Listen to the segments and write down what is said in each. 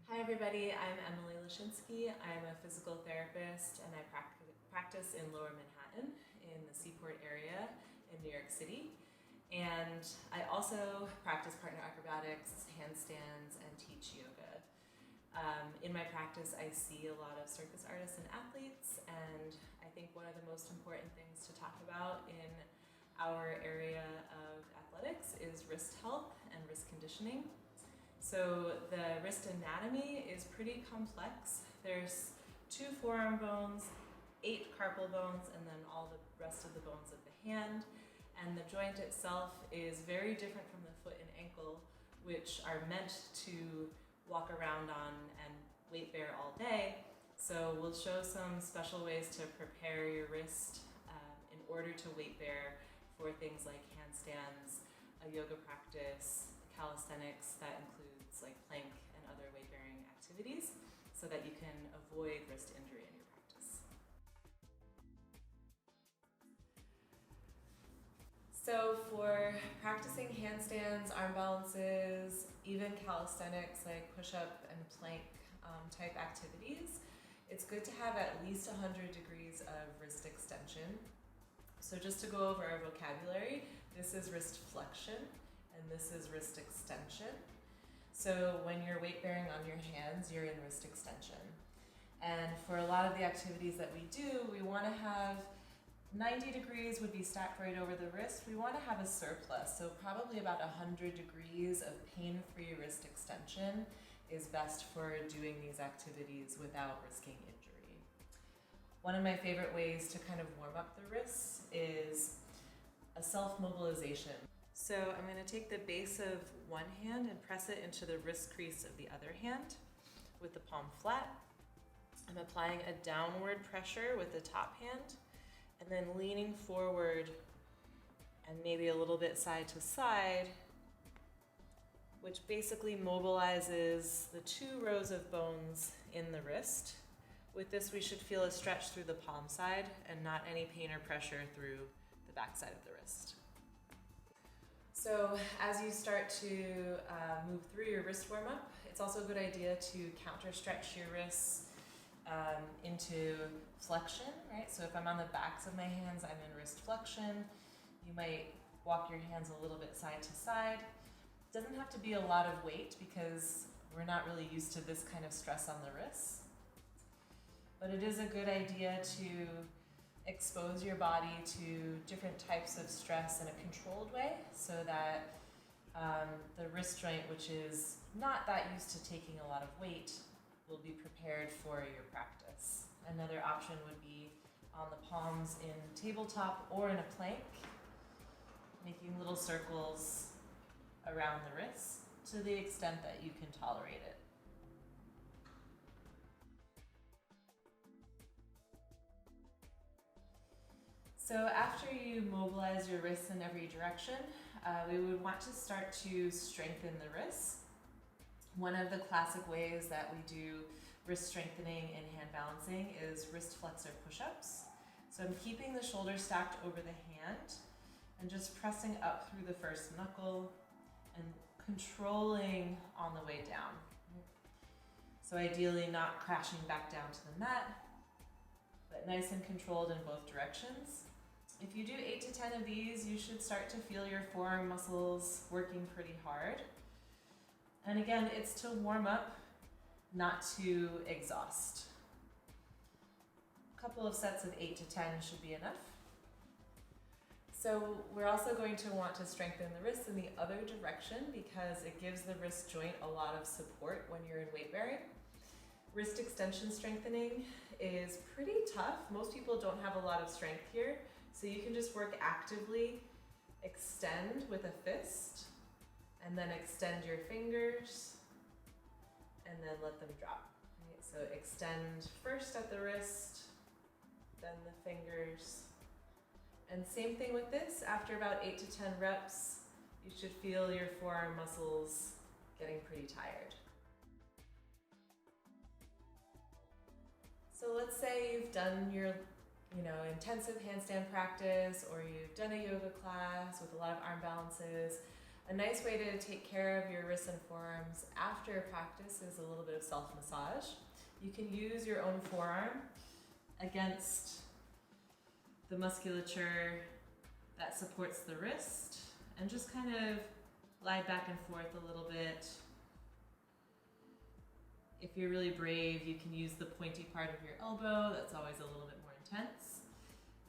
Hi everybody, I'm Emily Lashinsky. I'm a physical therapist and I practice in Lower Manhattan in the Seaport area in New York City. And I also practice partner acrobatics, handstands, and teach yoga. In my practice, I see a lot of circus artists and athletes, and I think one of the most important things to talk about in our area of athletics is wrist health and wrist conditioning. So the wrist anatomy is pretty complex. There's 2 forearm bones, 8 carpal bones, and then all the rest of the bones of the hand. And the joint itself is very different from the foot and ankle, which are meant to walk around on and weight bear all day. So we'll show some special ways to prepare your wrist in order to weight bear for things like handstands, a yoga practice, calisthenics that includes like plank and other weight-bearing activities, so that you can avoid wrist injury in your practice. So for practicing handstands, arm balances, even calisthenics like push-up and plank type activities, it's good to have at least 100 degrees of wrist extension. So just to go over our vocabulary, this is wrist flexion and this is wrist extension. So when you're weight bearing on your hands, you're in wrist extension. And for a lot of the activities that we do, we want to have 90 degrees would be stacked right over the wrist. We want to have a surplus, so probably about 100 degrees of pain-free wrist extension is best for doing these activities without risking injury. One of my favorite ways to kind of warm up the wrists is a self-mobilization. So I'm going to take the base of one hand and press it into the wrist crease of the other hand with the palm flat. I'm applying a downward pressure with the top hand and then leaning forward and maybe a little bit side to side, which basically mobilizes the 2 rows of bones in the wrist. With this, we should feel a stretch through the palm side and not any pain or pressure through the back side of the wrist. So as you start to move through your wrist warm-up, it's also a good idea to counter stretch your wrists into flexion, right? So if I'm on the backs of my hands, I'm in wrist flexion. You might walk your hands a little bit side to side. It doesn't have to be a lot of weight because we're not really used to this kind of stress on the wrists. But it is a good idea to expose your body to different types of stress in a controlled way so that the wrist joint, which is not that used to taking a lot of weight, will be prepared for your practice. Another option would be on the palms in tabletop or in a plank, making little circles around the wrist to the extent that you can tolerate it. So after you mobilize your wrists in every direction, we would want to start to strengthen the wrists. One of the classic ways that we do wrist strengthening in hand balancing is wrist flexor push-ups. So I'm keeping the shoulders stacked over the hand and just pressing up through the first knuckle and controlling on the way down. So ideally not crashing back down to the mat, but nice and controlled in both directions. If you do 8 to 10 of these, you should start to feel your forearm muscles working pretty hard. And again, it's to warm up, not to exhaust. A couple of sets of 8 to 10 should be enough. So we're also going to want to strengthen the wrists in the other direction because it gives the wrist joint a lot of support when you're in weight bearing. Wrist extension strengthening is pretty tough. Most people don't have a lot of strength here, so you can just work actively, extend with a fist, and then extend your fingers, and then let them drop. Right? So extend first at the wrist, then the fingers. And same thing with this, after about 8 to 10 reps, you should feel your forearm muscles getting pretty tired. So let's say you've done your intensive handstand practice, or you've done a yoga class with a lot of arm balances, A nice way to take care of your wrists and forearms after practice is a little bit of self-massage. You can use your own forearm against the musculature that supports the wrist and just kind of glide back and forth a little bit. If you're really brave, you can use the pointy part of your elbow. That's always a little bit more intense.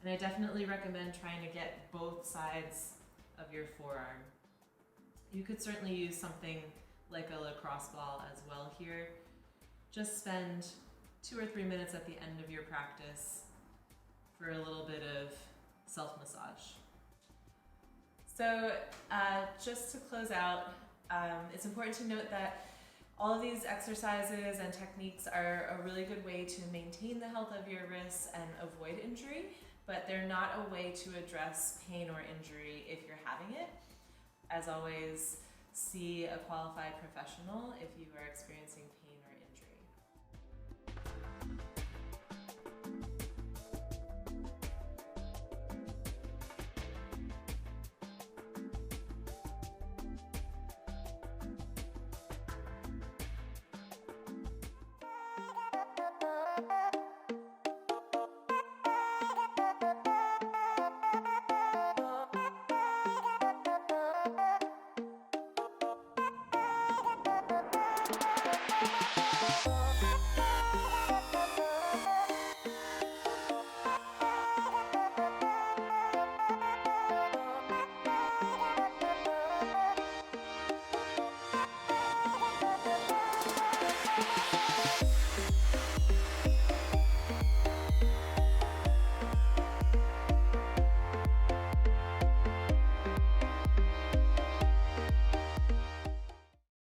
And I definitely recommend trying to get both sides of your forearm. You could certainly use something like a lacrosse ball as well here. Just spend 2 or 3 minutes at the end of your practice for a little bit of self-massage. So just to close out, it's important to note that all of these exercises and techniques are a really good way to maintain the health of your wrists and avoid injury, but they're not a way to address pain or injury if you're having it. As always, see a qualified professional if you are experiencing pain or injury.